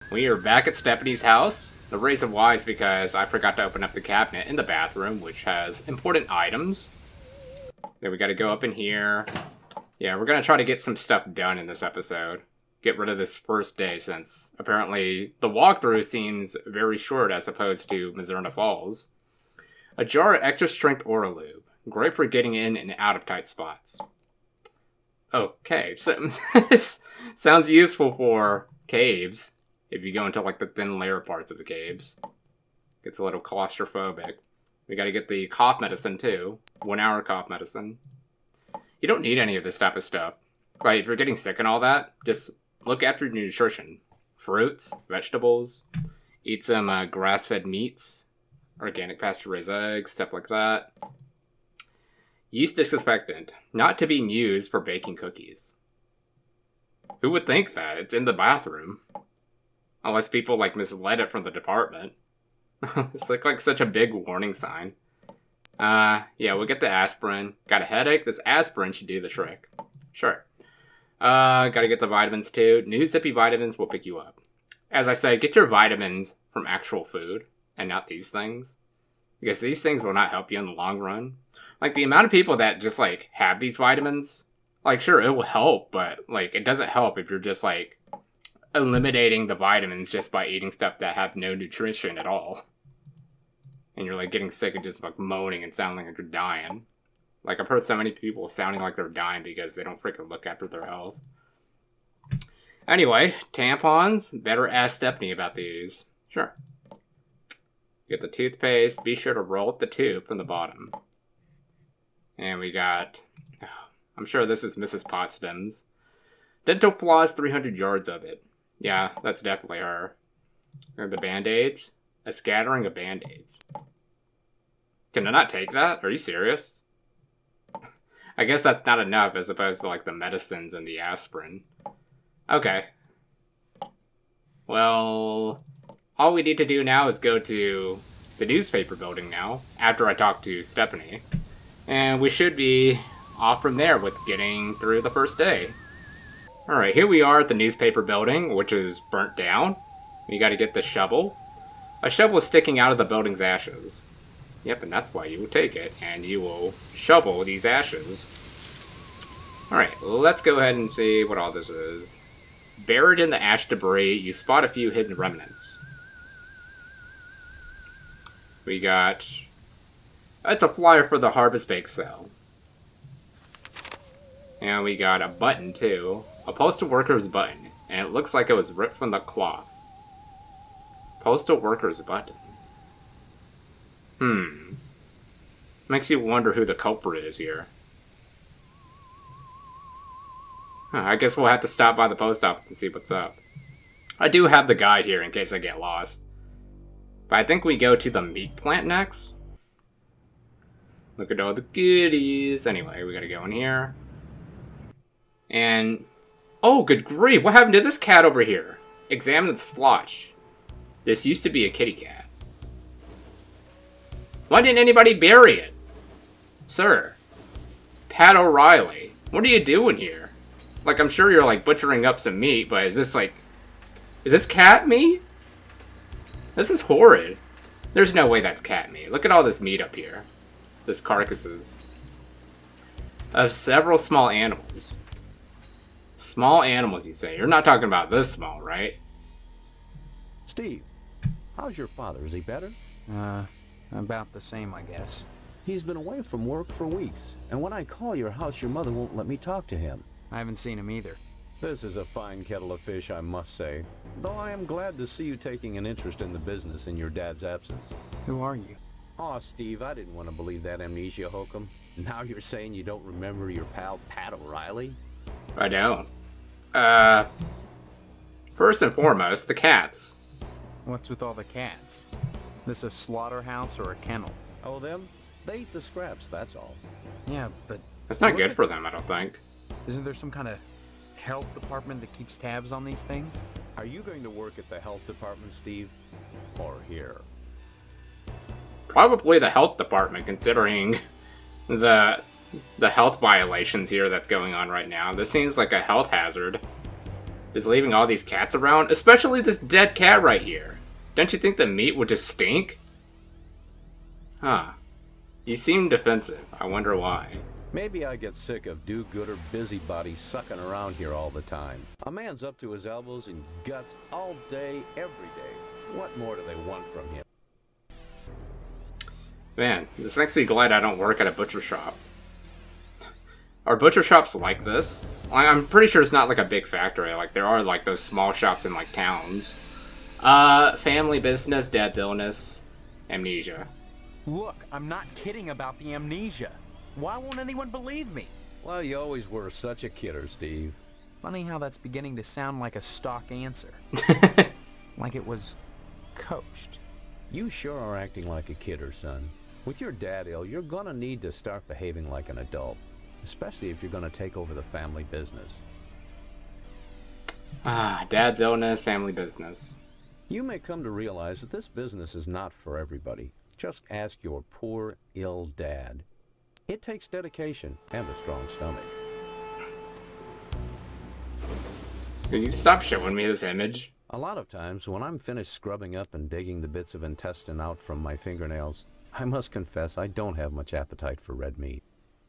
We are back at Stephanie's house. The reason why is because I forgot to open up the cabinet in the bathroom, which has important items. Then we gotta go up in here. Yeah, we're gonna try to get some stuff done in this episode. Get rid of this first day, since apparently the walkthrough seems very short as opposed to Mizurna Falls. A jar of extra strength Aura Lube. Great for getting in and out of tight spots. Okay, so this sounds useful for caves. If you go into like the thin layer parts of the caves. Gets a little claustrophobic. We gotta get the cough medicine too. 1 hour cough medicine. You don't need any of this type of stuff. Like, if you're getting sick and all that, just look after your nutrition. Fruits, vegetables, eat some grass-fed meats, organic pasture-raised eggs, stuff like that. Yeast disinfectant, not to be used for baking cookies. Who would think that? It's in the bathroom. Unless people, like, misled it from the department. It's like such a big warning sign. Yeah, we'll get the aspirin. Got a headache? This aspirin should do the trick. Sure. Gotta get the vitamins, too. New Zippy vitamins will pick you up. As I said, get your vitamins from actual food, and not these things. Because these things will not help you in the long run. Like, the amount of people that just, like, have these vitamins, like, sure, it will help, but, like, it doesn't help if you're just, like, eliminating the vitamins just by eating stuff that have no nutrition at all. And you're like getting sick and just like moaning and sounding like you're dying. Like I've heard so many people sounding like they're dying because they don't freaking look after their health. Anyway, tampons. Better ask Stephanie about these. Sure. Get the toothpaste. Be sure to roll up the tube from the bottom. And we got... I'm sure this is Mrs. Potsdam's. Dental floss, 300 yards of it. Yeah, that's definitely her. And the Band-Aids. A scattering of Band-Aids. Can I not take that? Are you serious? I guess that's not enough as opposed to like the medicines and the aspirin. Okay. Well, all we need to do now is go to the newspaper building now, after I talk to Stephanie. And we should be off from there with getting through the first day. Alright, here we are at the newspaper building, which is burnt down. We gotta get the shovel. A shovel is sticking out of the building's ashes. Yep, and that's why you will take it, and you will shovel these ashes. Alright, let's go ahead and see what all this is. Buried in the ash debris, you spot a few hidden remnants. We got... It's a flyer for the Harvest Bake Sale. And we got a button, too. A postal worker's button, and it looks like it was ripped from the cloth. Postal worker's button. Makes you wonder who the culprit is here. I guess we'll have to stop by the post office to see what's up. I do have the guide here in case I get lost. But I think we go to the meat plant next. Look at all the goodies. Anyway, we gotta go in here. And... oh, good grief! What happened to this cat over here? Examine the splotch. This used to be a kitty cat. Why didn't anybody bury it? Sir. Pat O'Reilly. What are you doing here? Like, I'm sure you're, like, butchering up some meat, but is this, like... is this cat meat? This is horrid. There's no way that's cat meat. Look at all this meat up here. This carcasses. Of several small animals. Small animals, you say? You're not talking about this small, right? Steve, how's your father? Is he better? About the same, I guess. He's been away from work for weeks, and when I call your house, your mother won't let me talk to him. I haven't seen him either. This is a fine kettle of fish, I must say. Though I am glad to see you taking an interest in the business in your dad's absence. Who are you? Aw, Steve, I didn't want to believe that amnesia hokum. Now you're saying you don't remember your pal Pat O'Reilly? I don't. First and foremost, the cats. What's with all the cats? This a slaughterhouse or a kennel? Oh, them? They eat the scraps, that's all. Yeah, but... That's not good for them, I don't think. Isn't there some kind of health department that keeps tabs on these things? Are you going to work at the health department, Steve? Or here? Probably the health department, considering the health violations here that's going on right now. This seems like a health hazard. is leaving all these cats around, especially this dead cat right here. Don't you think the meat would just stink? Huh. You seem defensive. I wonder why. Maybe I get sick of do-gooder busybodies sucking around here all the time. A man's up to his elbows in guts all day, every day. What more do they want from him? Man, this makes me glad I don't work at a butcher shop. Are butcher shops like this? I'm pretty sure it's not like a big factory. Like, there are like those small shops in like towns. Family business, dad's illness, amnesia. Look, I'm not kidding about the amnesia. Why won't anyone believe me? Well, you always were such a kidder, Steve. Funny how that's beginning to sound like a stock answer. Like it was coached. You sure are acting like a kidder, son. With your dad ill, you're gonna need to start behaving like an adult. Especially if you're gonna take over the family business. Dad's illness, family business. You may come to realize that this business is not for everybody. Just ask your poor, ill dad. It takes dedication and a strong stomach. Can you stop showing me this image? A lot of times, when I'm finished scrubbing up and digging the bits of intestine out from my fingernails, I must confess I don't have much appetite for red meat.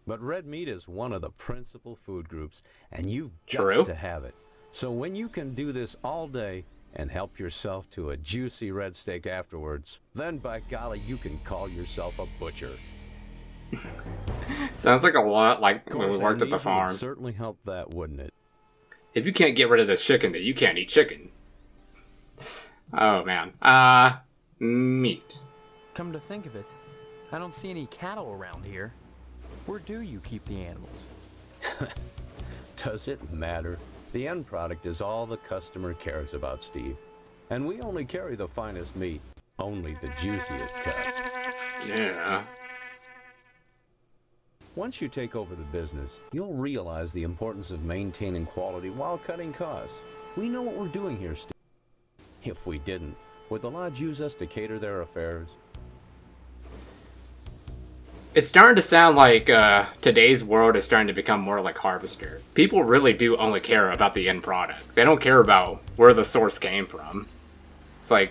But red meat is one of the principal food groups, and you've got to have it. So when you can do this all day and help yourself to a juicy red steak afterwards, then by golly, you can call yourself a butcher. Sounds like a lot like when we worked at the farm. Would certainly help that, wouldn't it? If you can't get rid of this chicken, then you can't eat chicken. Oh, man. Meat. Come to think of it, I don't see any cattle around here. Where do you keep the animals? Does it matter? The end product is all the customer cares about, Steve. And we only carry the finest meat, only the juiciest cuts. Yeah. Once you take over the business, you'll realize the importance of maintaining quality while cutting costs. We know what we're doing here, Steve. If we didn't, would the lodge use us to cater their affairs? It's starting to sound like today's world is starting to become more like Harvester. People really do only care about the end product. They don't care about where the source came from. It's like,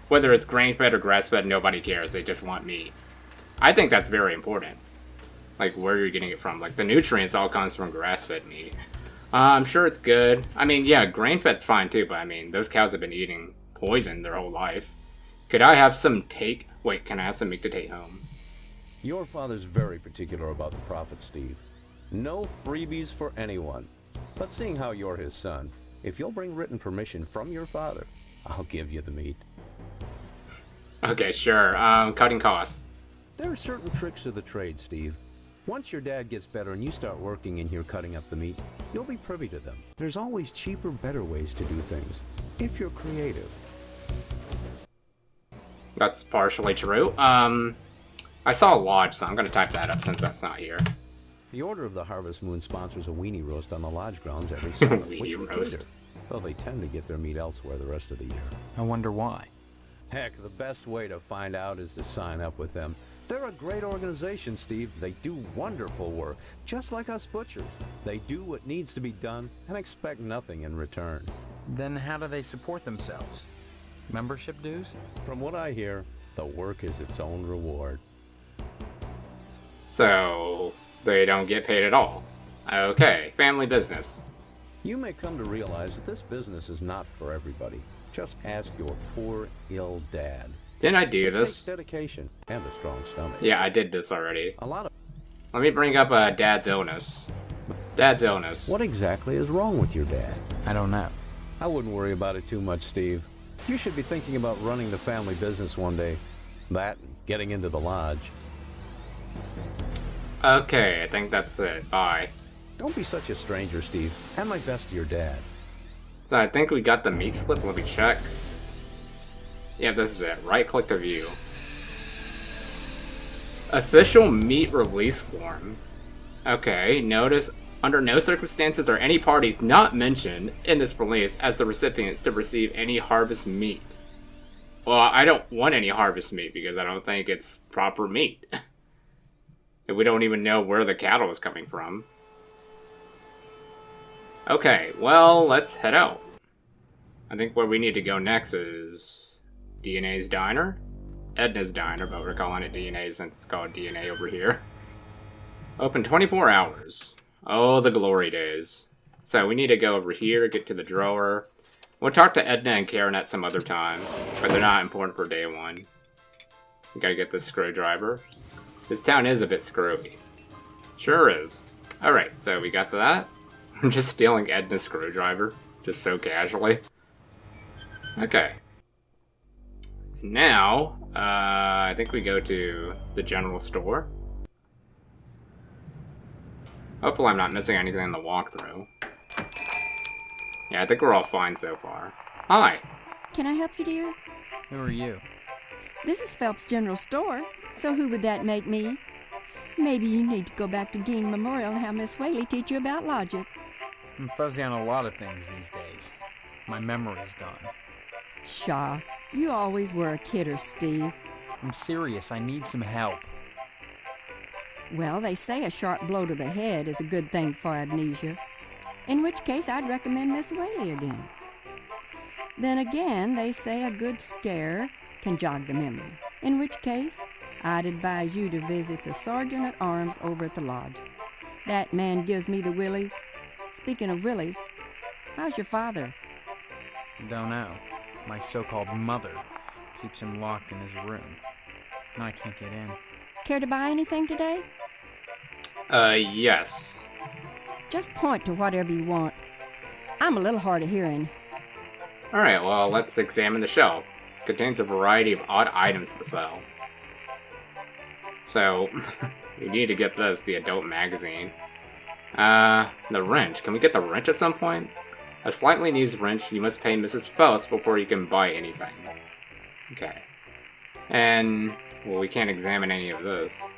whether it's grain-fed or grass-fed, nobody cares. They just want meat. I think that's very important. Like, where you're getting it from. Like, the nutrients all comes from grass-fed meat. I'm sure it's good. I mean, yeah, grain-fed's fine too, but I mean, those cows have been eating poison their whole life. Could I have some Wait, can I have some meat to take home? Your father's very particular about the profit, Steve. No freebies for anyone. But seeing how you're his son, if you'll bring written permission from your father, I'll give you the meat. Okay, sure. Cutting costs. There are certain tricks of the trade, Steve. Once your dad gets better and you start working in here cutting up the meat, you'll be privy to them. There's always cheaper, better ways to do things, if you're creative. That's partially true. I saw a lodge, so I'm going to type that up since that's not here. The Order of the Harvest Moon sponsors a weenie roast on the lodge grounds every summer. Weenie roast. Though they tend to get their meat elsewhere the rest of the year. I wonder why. Heck, the best way to find out is to sign up with them. They're a great organization, Steve. They do wonderful work, just like us butchers. They do what needs to be done and expect nothing in return. Then how do they support themselves? Membership dues? From what I hear, the work is its own reward. So, they don't get paid at all. Okay, family business. You may come to realize that this business is not for everybody. Just ask your poor, ill dad. Didn't I do It takes this? dedication and a strong stomach. Yeah, I did this already. A lot of... Let me bring up Dad's illness. Dad's illness. What exactly is wrong with your dad? I don't know. I wouldn't worry about it too much, Steve. You should be thinking about running the family business one day. That and getting into the lodge. Okay, I think that's it. Bye. Don't be such a stranger, Steve. And my best to your dad. So I think we got the meat slip. Let me check. Yeah, this is it. Right-click to view. Official meat release form. Okay, notice under no circumstances are any parties not mentioned in this release as the recipients to receive any harvest meat. Well, I don't want any harvest meat because I don't think it's proper meat. And we don't even know where the cattle is coming from. Okay, well, let's head out. I think where we need to go next is DNA's Diner? Edna's Diner, but we're calling it DNA since it's called DNA over here. Open 24 hours. Oh, the glory days. So we need to go over here, get to the drawer. We'll talk to Edna and Karen at some other time, but they're not important for day one. We gotta get this screwdriver. This town is a bit screwy. Sure is. Alright, so we got that. I'm just stealing Edna's screwdriver, just so casually. Okay. Now, I think we go to the general store. Hopefully I'm not missing anything in the walkthrough. Yeah, I think we're all fine so far. Hi. Can I help you, dear? Who are you? This is Phelps General Store, so who would that make me? Maybe you need to go back to Dean Memorial and have Miss Whaley teach you about logic. I'm fuzzy on a lot of things these days. My memory's gone. Pshaw, you always were a kidder, Steve. I'm serious, I need some help. Well, they say a sharp blow to the head is a good thing for amnesia. In which case, I'd recommend Miss Whaley again. Then again, they say a good scare can jog the memory. In which case, I'd advise you to visit the Sergeant at Arms over at the lodge. That man gives me the willies. Speaking of willies, how's your father? Don't know. My so-called mother keeps him locked in his room. And I can't get in. Care to buy anything today? Yes. Just point to whatever you want. I'm a little hard of hearing. Alright, well, let's examine the shelf. It contains a variety of odd items for sale. So, we need to get this, the adult magazine. The wrench. Can we get the wrench at some point? A slightly used wrench, you must pay Mrs. Phelps before you can buy anything. Okay. And, well, we can't examine any of this.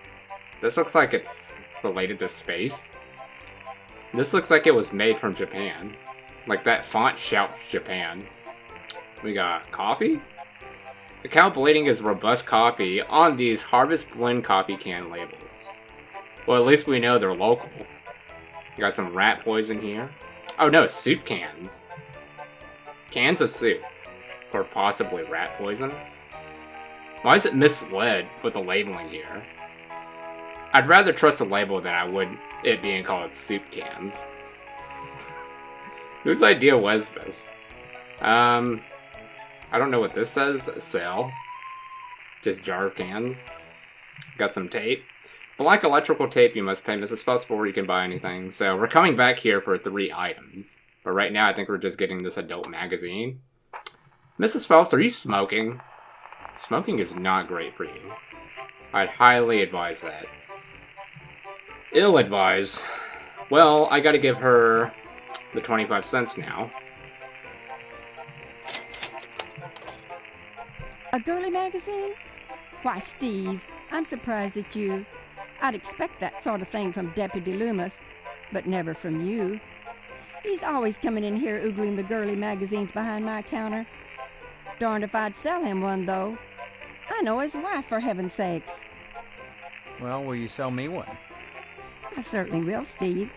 This looks like it's related to space. This looks like it was made from Japan. Like that font shouts Japan. We got coffee? The cow bleeding is robust coffee on these Harvest Blend coffee can labels. Well, at least we know they're local. We got some rat poison here. Oh no, soup cans. Cans of soup. Or possibly rat poison. Why is it misled with the labeling here? I'd rather trust the label than I would it being called soup cans. Whose idea was this? I don't know what this says. Sale. Just jar of cans. Got some tape. Black electrical tape, you must pay Mrs. Phelps before you can buy anything. So we're coming back here for 3 items. But right now I think we're just getting this adult magazine. Mrs. Phelps, are you smoking? Smoking is not great for you. I'd highly advise that. Ill advise. Well, I gotta give her the 25 cents now. A girly magazine? Why, Steve, I'm surprised at you. I'd expect that sort of thing from Deputy Loomus, but never from you. He's always coming in here oogling the girly magazines behind my counter. Darned if I'd sell him one, though. I know his wife, for heaven's sakes. Well, will you sell me one? I certainly will, Steve.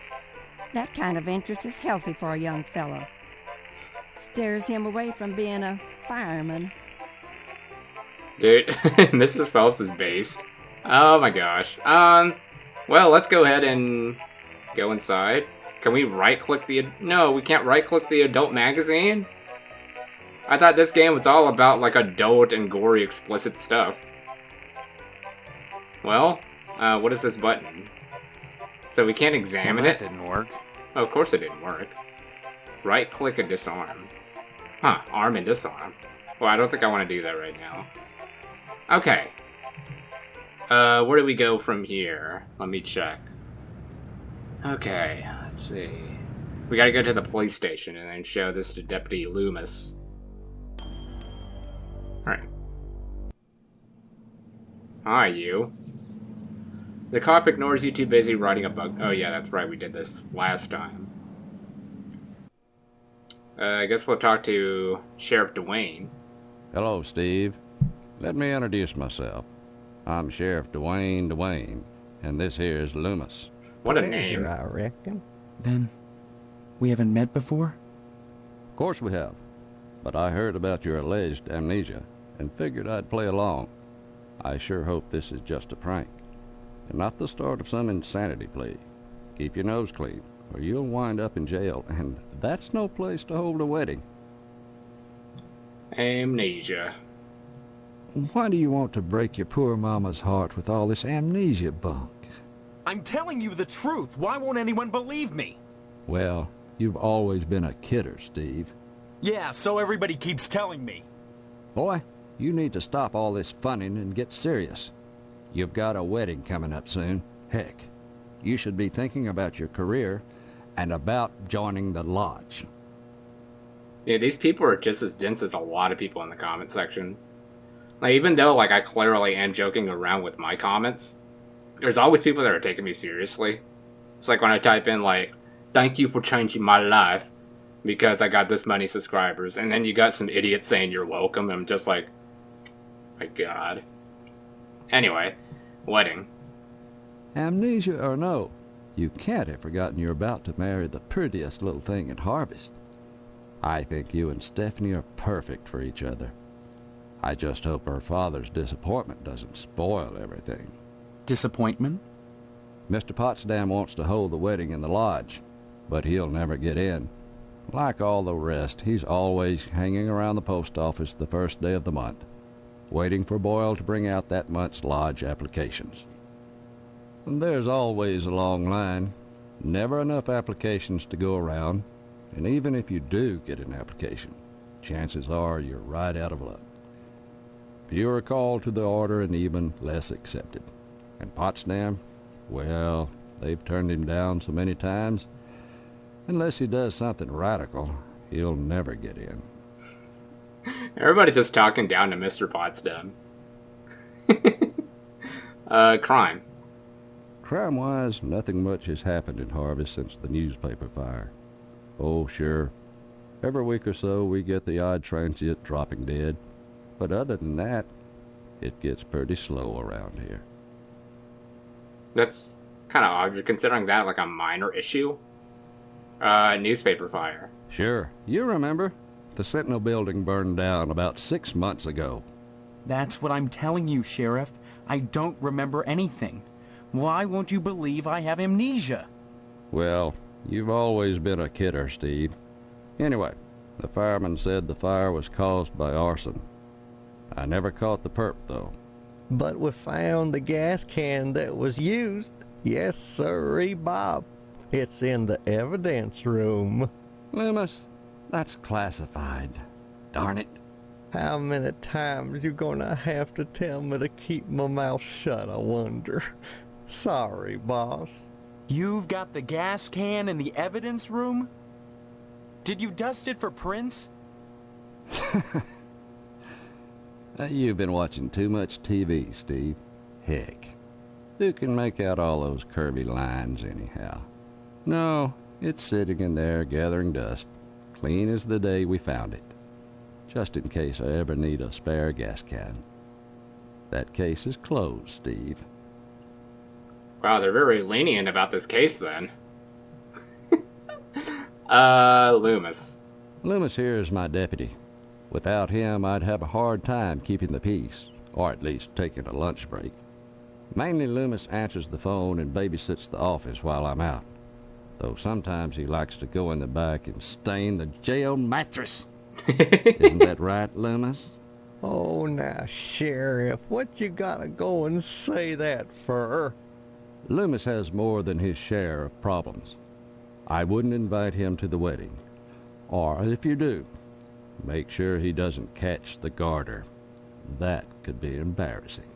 That kind of interest is healthy for a young fellow. Stares him away from being a fireman. Dude, Mrs. Phelps is based. Oh my gosh. Well, let's go ahead and go inside. Can we right-click the... No, we can't right-click the adult magazine? I thought this game was all about, like, adult and gory explicit stuff. Well, what is this button? So we can't examine Well, it? that didn't work. Oh, of course it didn't work. Right-click and disarm. Huh, arm and disarm. Well, I don't think I want to do that right now. Okay. Where do we go from here? Let me check. Okay, let's see. We gotta go to the police station and then show this to Deputy Loomus. Alright. Hi, you. The cop ignores you, too busy writing a bug. Oh yeah, that's right, we did this last time. I guess we'll talk to Sheriff Dwayne. Hello, Steve. Let me introduce myself. I'm Sheriff Dwayne, and this here's Loomus. What a name. I reckon. Then, We haven't met before? Of course we have. But I heard about your alleged amnesia and figured I'd play along. I sure hope this is just a prank and not the start of some insanity plea. Keep your nose clean or you'll wind up in jail, and that's no place to hold a wedding. Amnesia. Why do you want to break your poor mama's heart with all this amnesia bunk? I'm telling you the truth. Why won't anyone believe me? Well, you've always been a kidder, Steve. Yeah, so everybody keeps telling me. Boy, you need to stop all this funning and get serious. You've got a wedding coming up soon. Heck, you should be thinking about your career and about joining the lodge. Yeah, these people are just as dense as a lot of people in the comment section. Like, even though, like, I clearly am joking around with my comments, there's always people that are taking me seriously. It's like when I type in, like, thank you for changing my life because I got this many subscribers, and then you got some idiot saying you're welcome, and I'm just like, my god. Anyway, wedding. Amnesia or no, you can't have forgotten you're about to marry the prettiest little thing in Harvest. I think you and Stephanie are perfect for each other. I just hope her father's disappointment doesn't spoil everything. Disappointment? Mr. Potsdam wants to hold the wedding in the lodge, but he'll never get in. Like all the rest, he's always hanging around the post office the first day of the month, waiting for Boyle to bring out that month's lodge applications. And there's always a long line, never enough applications to go around, and even if you do get an application, chances are you're right out of luck. Fewer called to the order and even less accepted. And Potsdam, well, they've turned him down so many times, unless he does something radical, he'll never get in. Everybody's just talking down to Mr. Potsdam. Crime. Crime-wise, nothing much has happened in Harvest since the newspaper fire. Oh, sure. Every week or so we get the odd transient dropping dead. But other than that, it gets pretty slow around here. That's kind of odd. You're considering that like a minor issue? Newspaper fire. Sure. You remember? The Sentinel building burned down about 6 months ago. That's what I'm telling you, Sheriff. I don't remember anything. Why won't you believe I have amnesia? Well, you've always been a kidder, Steve. Anyway, the fireman said the fire was caused by arson. I never caught the perp, though. But we found the gas can that was used. Yes, sirree, Bob. It's in the evidence room. Loomis, that's classified. Darn it. How many times you gonna have to tell me to keep my mouth shut, I wonder? Sorry, boss. You've got the gas can in the evidence room? Did you dust it for prints? You've been watching too much TV, Steve. Heck, who can make out all those curvy lines anyhow? No, it's sitting in there gathering dust, clean as the day we found it. Just in case I ever need a spare gas can. That case is closed, Steve. Wow, they're very lenient about this case then. Loomis. Loomis here is my deputy. Without him, I'd have a hard time keeping the peace, or at least taking a lunch break. Mainly Loomis answers the phone and babysits the office while I'm out, though sometimes he likes to go in the back and stain the jail mattress. Isn't that right, Loomis? Oh, now, Sheriff, what you gotta go and say that for? Loomis has more than his share of problems. I wouldn't invite him to the wedding. Or if you do, make sure he doesn't catch the garter. That could be embarrassing.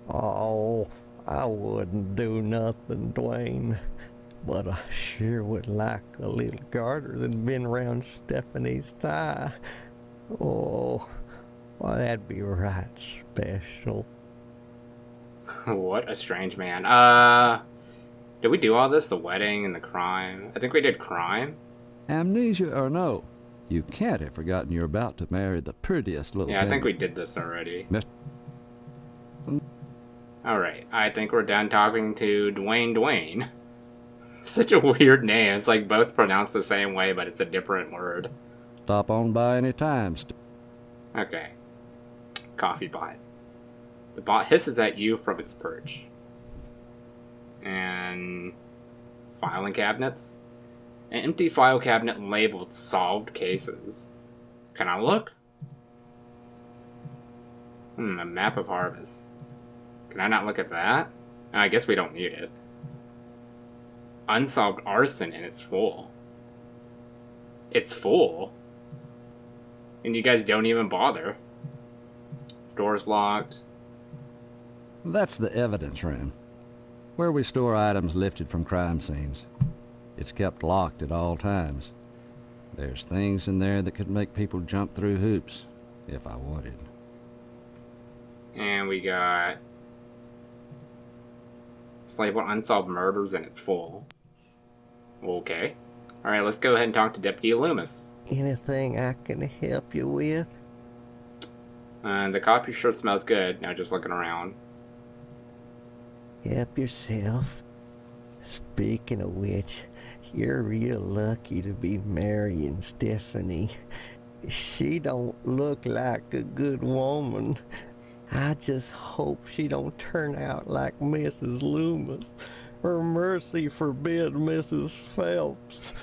Oh, I wouldn't do nothing, Dwayne. But I sure would like a little garter that'd been around Stephanie's thigh. Oh, well, that'd be right special. What a strange man. Did we do all this? The wedding and the crime? I think we did crime. Amnesia or no, you can't have forgotten you're about to marry the prettiest little Yeah, I think thing. we did this already. Miss- Alright, I think we're done talking to Dwayne. Such a weird name. It's like both pronounced the same way, but it's a different word. Stop on by any time. Okay. Coffee bot. The bot hisses at you from its perch. And filing cabinets. An empty file cabinet labeled solved cases. Can I look? A map of harvest. Can I not look at that? I guess we don't need it. Unsolved arson and it's full. It's full? And you guys don't even bother. Door's locked. That's the evidence room, where we store items lifted from crime scenes. It's kept locked at all times. There's things in there that could make people jump through hoops, if I wanted. And we got... It's labeled unsolved murders and it's full. Okay. Alright, let's go ahead and talk to Deputy Loomus. Anything I can help you with? The coffee sure smells good, now just looking around. Help yourself. Speaking of which, you're real lucky to be marrying Stephanie. She don't look like a good woman. I just hope she don't turn out like Mrs. Loomus, or mercy forbid Mrs. Phelps.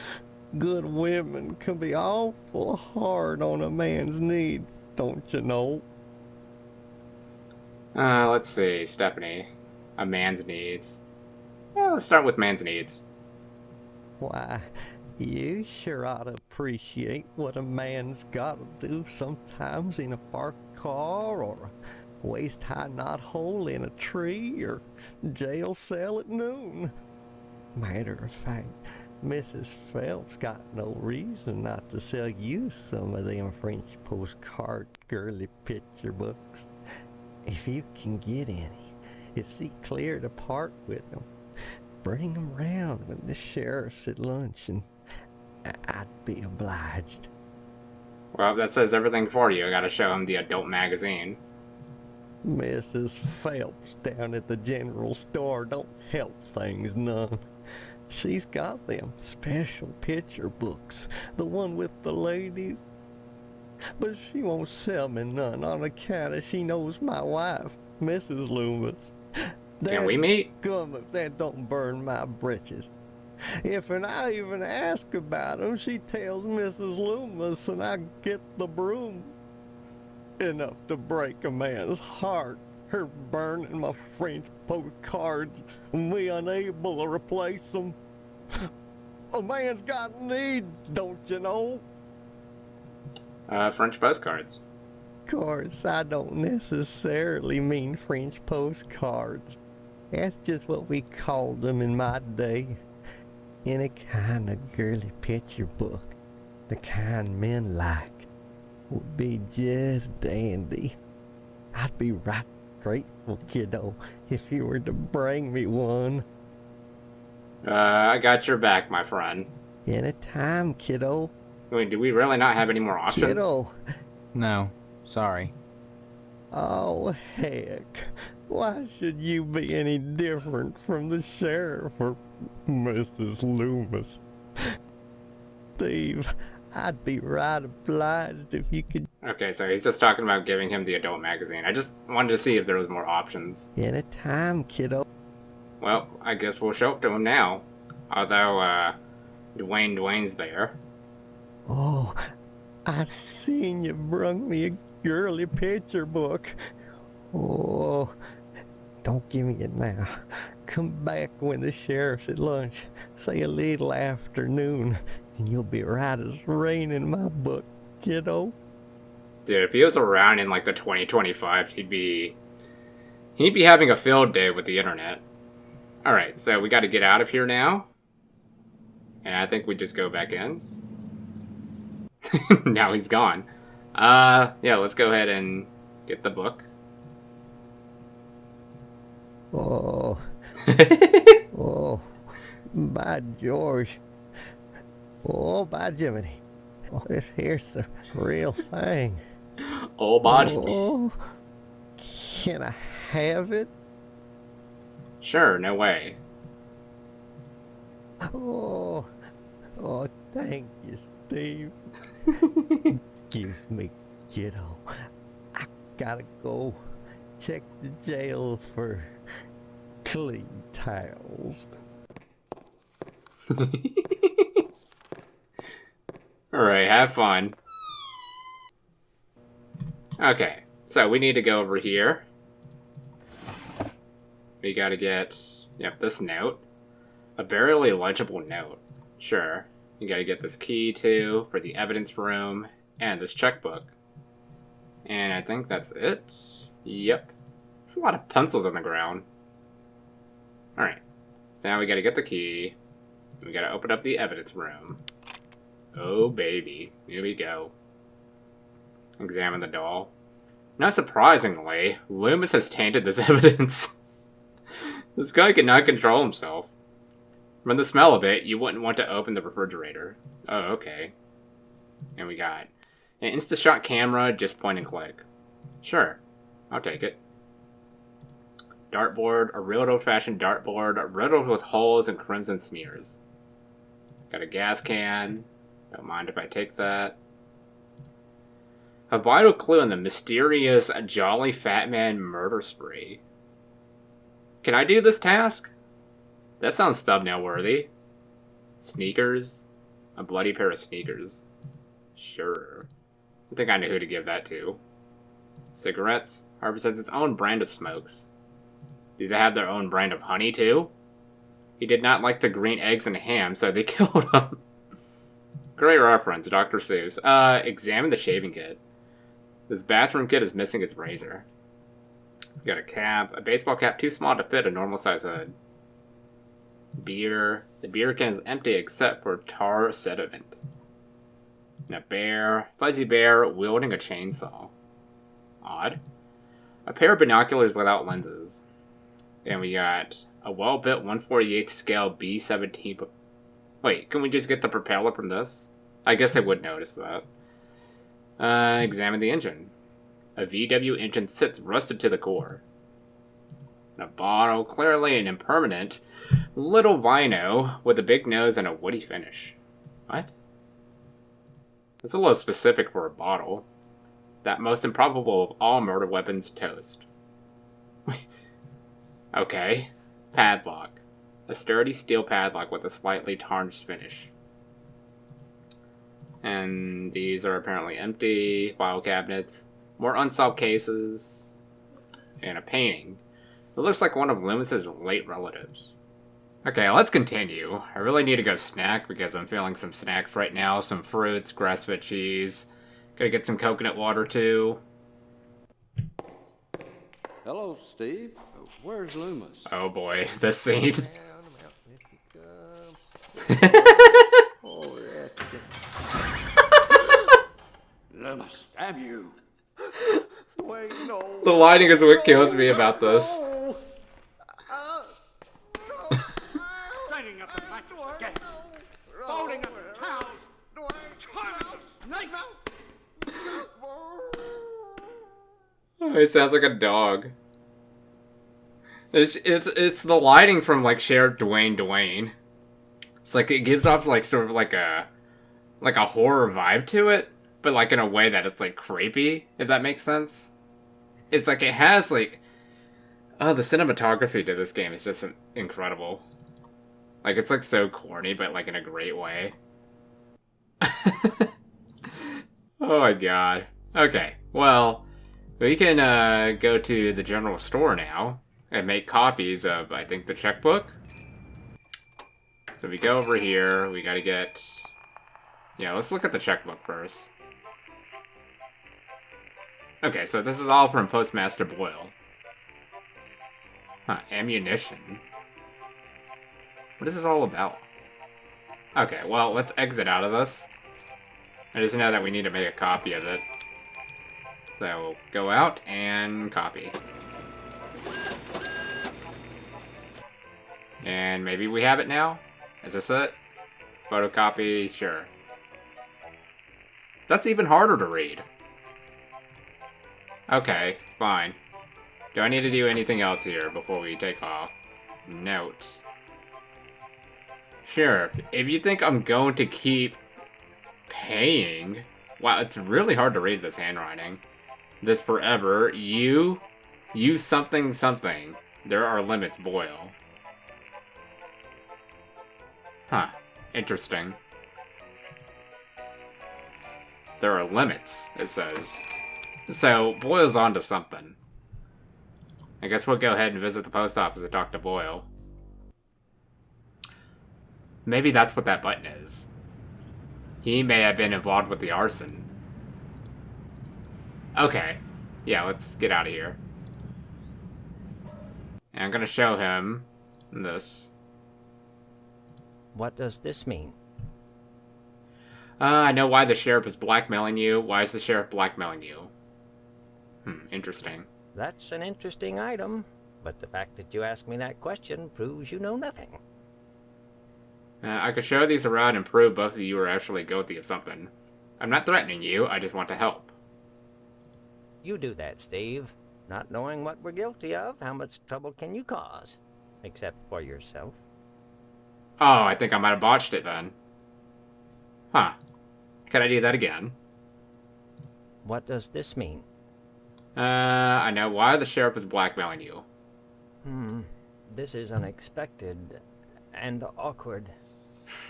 Good women can be awful hard on a man's needs, don't you know? Let's see, Stephanie. A man's needs. Yeah, let's start with man's needs. Why, you sure ought to appreciate what a man's got to do sometimes in a parked car, or a waist-high knothole in a tree, or jail cell at noon. Matter of fact, Mrs. Phelps got no reason not to sell you some of them French postcard girly picture books. If you can get any, it's see clear to part with them. Bring them round when the sheriff's at lunch, and I'd be obliged. Well, that says everything for you. I gotta show him the adult magazine. Mrs. Phelps down at the general store don't help things none. She's got them special picture books, the one with the ladies. But she won't sell me none on account of she knows my wife, Mrs. Loomus. Can we meet? Come if that don't burn my britches. If I even ask about 'em, she tells Mrs. Loomus and I get the broom. Enough to break a man's heart, her burning my French postcards and me unable to replace 'em. A man's got needs, don't you know? French postcards. Course, I don't necessarily mean French postcards. That's just what we called them in my day. Any kind of girly picture book, the kind men like, would be just dandy. I'd be right grateful, kiddo, if you were to bring me one. I got your back, my friend. Anytime, kiddo. Wait, do we really not have any more options? Kiddo. No, sorry. Oh, heck. Why should you be any different from the sheriff or Mrs. Loomus? Steve, I'd be right obliged if you could... Okay, so he's just talking about giving him the adult magazine. I just wanted to see if there was more options. Anytime, kiddo. Well, I guess we'll show it to him now. Although, Dwayne's there. Oh, I seen you brung me a girly picture book. Oh, don't give me it now. Come back when the sheriff's at lunch. Say a little afternoon, and you'll be right as rain in my book, kiddo. Dude, if he was around in like the 2025s, he'd be having a field day with the internet. Alright, so we gotta get out of here now. And I think we just go back in. Now he's gone. Yeah, let's go ahead and get the book. Oh. Oh. By George. Oh, by Jiminy. Oh, this here's the real thing. Oh, body. Oh. Can I have it? Sure, no way. Oh, oh, thank you, Steve. Excuse me, kiddo. I gotta go check the jail for clean towels. Alright, have fun. Okay, so we need to go over here. We gotta get, yep, this note. A barely legible note. Sure. You gotta get this key, too, for the evidence room, and this checkbook. And I think that's it. Yep. There's a lot of pencils on the ground. Alright. So now we gotta get the key. We gotta open up the evidence room. Oh, baby. Here we go. Examine the doll. Not surprisingly, Loomus has tainted this evidence. This guy cannot control himself. From the smell of it, you wouldn't want to open the refrigerator. Oh, okay. And we got an Insta-shot camera, just point and click. Sure, I'll take it. Dartboard, a real old-fashioned dartboard, riddled with holes and crimson smears. Got a gas can. Don't mind if I take that. A vital clue in the mysterious Jolly Fat Man murder spree. Can I do this task? That sounds thumbnail worthy. Sneakers? A bloody pair of sneakers. Sure. I think I know who to give that to. Cigarettes? Harvest has its own brand of smokes. Do they have their own brand of honey too? He did not like the green eggs and ham, so they killed him. Great reference, Dr. Seuss. Examine the shaving kit. This bathroom kit is missing its razor. We got a cap, a baseball cap too small to fit a normal size hood. Beer. The beer can is empty except for tar sediment. And a bear. Fuzzy bear wielding a chainsaw. Odd. A pair of binoculars without lenses. And we got a well-built 1/48 scale B-17. Wait, can we just get the propeller from this? I guess I would notice that. Examine the engine. A VW engine sits rusted to the core. And a bottle, clearly an impermanent little vino with a big nose and a woody finish. What? That's a little specific for a bottle. That most improbable of all murder weapons, toast. Okay. Padlock. A sturdy steel padlock with a slightly tarnished finish. And these are apparently empty. File cabinets. More unsolved cases. And a painting. It looks like one of Loomus's late relatives. Okay, let's continue. I really need to go snack because I'm feeling some snacks right now. Some fruits, grass-fed cheese. Gotta get some coconut water too. Hello, Steve. Where's Loomus? Oh boy, this scene. Loomus, damn you. The lighting is what kills me about this. Lighting up the matches again. Folding up the towels. Turning snake. It sounds like a dog. It's the lighting from like Sheriff Dwayne. It's like it gives off like sort of like a horror vibe to it, but like in a way that it's like creepy, if that makes sense. It's like it has like the cinematography to this game is just incredible. Like it's like so corny, but like in a great way. Oh my god. Okay, well, we can go to the general store now and make copies of, I think, the checkbook. So we go over here, we gotta get... Yeah, let's look at the checkbook first. Okay, so this is all from Postmaster Boyle. Huh, ammunition. What is this all about? Okay, well, let's exit out of this. I just know that we need to make a copy of it. So, go out and copy. And maybe we have it now? Is this it? Photocopy? Sure. That's even harder to read. Okay, fine. Do I need to do anything else here before we take off? Note. Sure, if you think I'm going to keep paying... Wow, it's really hard to read this handwriting. This forever, you something something. There are limits, Boyle. Huh, interesting. There are limits, it says. So, Boyle's onto something. I guess we'll go ahead and visit the post office and talk to Boyle. Maybe that's what that button is. He may have been involved with the arson. Okay. Yeah, let's get out of here. And I'm gonna show him this. What does this mean? I know why the sheriff is blackmailing you. Why is the sheriff blackmailing you? Interesting. That's an interesting item, but the fact that you asked me that question proves you know nothing. I could show these around and prove both of you are actually guilty of something. I'm not threatening you, I just want to help. You do that, Steve. Not knowing what we're guilty of, how much trouble can you cause? Except for yourself. Oh, I think I might have botched it then. Huh. Can I do that again? What does this mean? I know why the sheriff is blackmailing you. This is unexpected and awkward.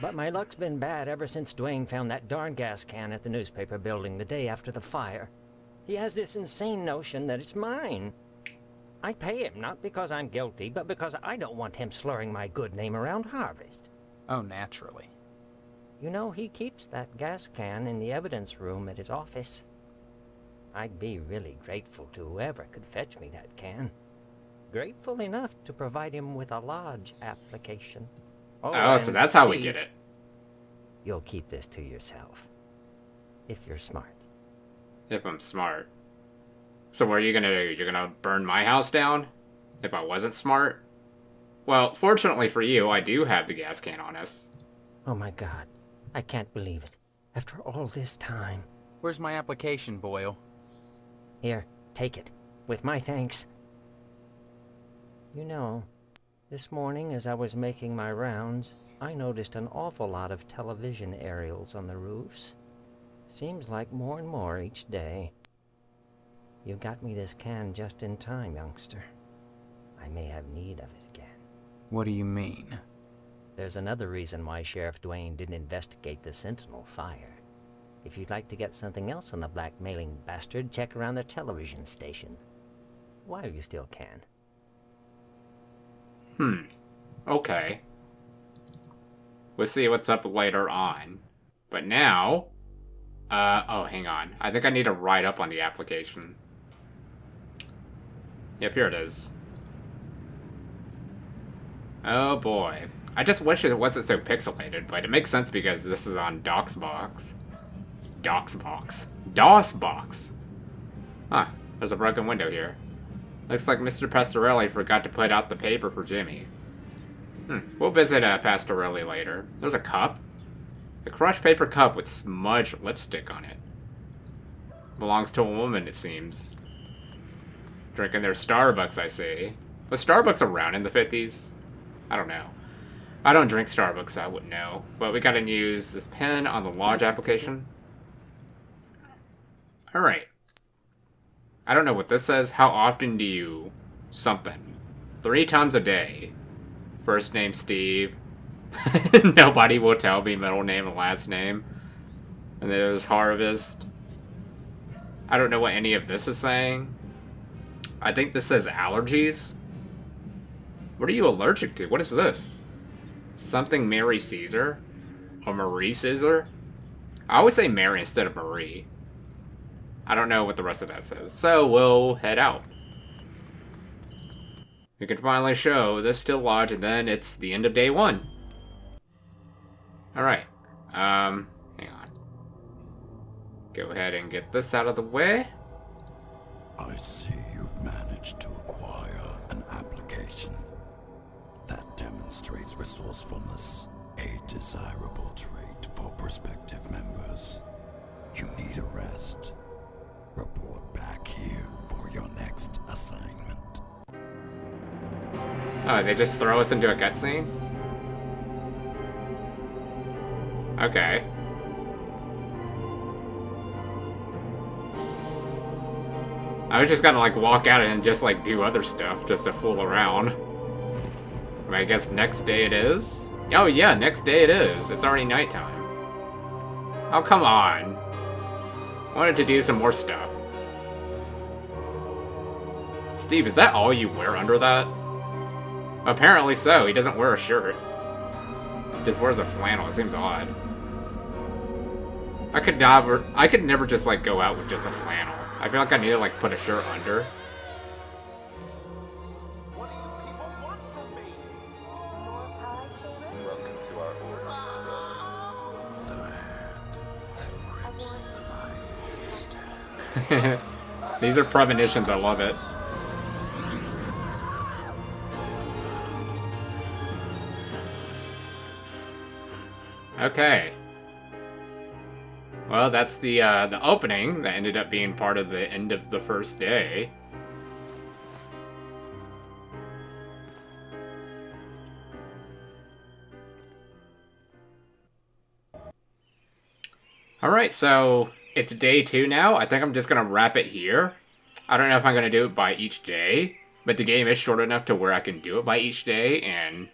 But my luck's been bad ever since Dwayne found that darn gas can at the newspaper building the day after the fire. He has this insane notion that it's mine. I pay him not because I'm guilty, but because I don't want him slurring my good name around Harvest. Oh, naturally. You know, he keeps that gas can in the evidence room at his office. I'd be really grateful to whoever could fetch me that can. Grateful enough to provide him with a lodge application. Oh, so that's how we get it. You'll keep this to yourself. If you're smart. If I'm smart. So what are you gonna do? You're gonna burn my house down? If I wasn't smart? Well, fortunately for you, I do have the gas can on us. Oh my God. I can't believe it. After all this time. Where's my application, Boyle? Here, take it. With my thanks. You know, this morning as I was making my rounds, I noticed an awful lot of television aerials on the roofs. Seems like more and more each day. You got me this can just in time, youngster. I may have need of it again. What do you mean? There's another reason why Sheriff Dwayne didn't investigate the Sentinel fire. If you'd like to get something else on the blackmailing bastard, check around the television station. While you still can. Okay. We'll see what's up later on. But now... oh, hang on. I think I need to write up on the application. Yep, here it is. Oh boy. I just wish it wasn't so pixelated, but it makes sense because this is on DOSBox. DOSBox. Huh, there's a broken window here. Looks like Mr. Pastorelli forgot to put out the paper for Jimmy. We'll visit Pastorelli later. There's a cup. A crushed paper cup with smudged lipstick on it. Belongs to a woman, it seems. Drinking their Starbucks, I see. Was Starbucks around in the 50s? I don't know. I don't drink Starbucks, so I wouldn't know. But we gotta use this pen on the lodge application. Alright. I don't know what this says. How often do you... something? 3 times a day. First name Steve. Nobody will tell me middle name and last name. And there's Harvest. I don't know what any of this is saying. I think this says allergies. What are you allergic to? What is this? Something Mary Caesar? Or Marie Caesar? I always say Mary instead of Marie. I don't know what the rest of that says. So we'll head out. We can finally show this still lodge, and then it's the end of day 1. Alright. Hang on. Go ahead and get this out of the way. I see you've managed to acquire an application. That demonstrates resourcefulness, a desirable trait for prospective members. You need a rest. Report back here for your next assignment. Oh, they just throw us into a cutscene? Okay. I was just gonna, like, walk out and just, like, do other stuff just to fool around. I mean, I guess next day it is? Oh, yeah, next day it is. It's already nighttime. Oh, come on. Wanted to do some more stuff. Steve, is that all you wear under that? Apparently so. He doesn't wear a shirt. He just wears a flannel. It seems odd. I could never just, like, go out with just a flannel. I feel like I need to, like, put a shirt under. What do you people want from me? Welcome to our order. The hand that grips the knife is dead. These are premonitions. I love it. Okay. Well, that's the opening that ended up being part of the end of the first day. Alright, so it's day 2 now. I think I'm just going to wrap it here. I don't know if I'm going to do it by each day, but the game is short enough to where I can do it by each day, and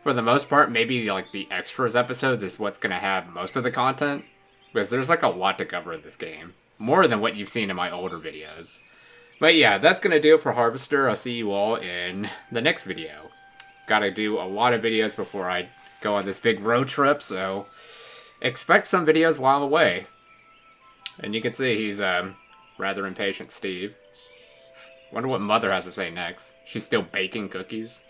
for the most part, maybe like the extras episodes is what's going to have most of the content. Because there's like a lot to cover in this game. More than what you've seen in my older videos. But yeah, that's going to do it for Harvester. I'll see you all in the next video. Gotta do a lot of videos before I go on this big road trip, so expect some videos while I'm away. And you can see he's rather impatient, Steve. Wonder what Mother has to say next. She's still baking cookies.